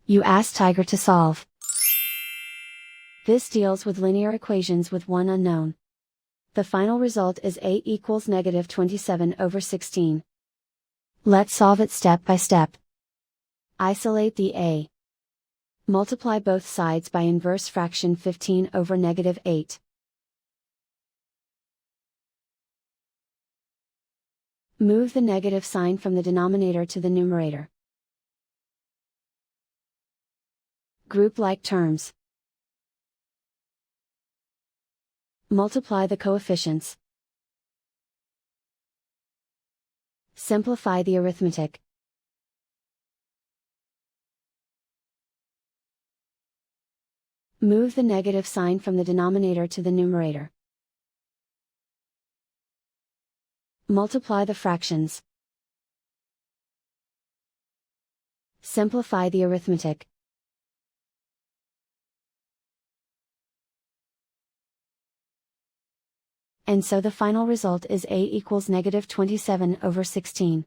You ask Tiger to solve. This deals with linear equations with one unknown. The final result is a equals negative 27/16. Let's solve it step by step. Isolate the a. Multiply both sides by inverse fraction 15/8. Move the negative sign from the denominator to the numerator. Group like terms. Multiply the coefficients. Simplify the arithmetic. Move the negative sign from the denominator to the numerator. Multiply the fractions. Simplify the arithmetic. And so the final result is a equals negative 27/16.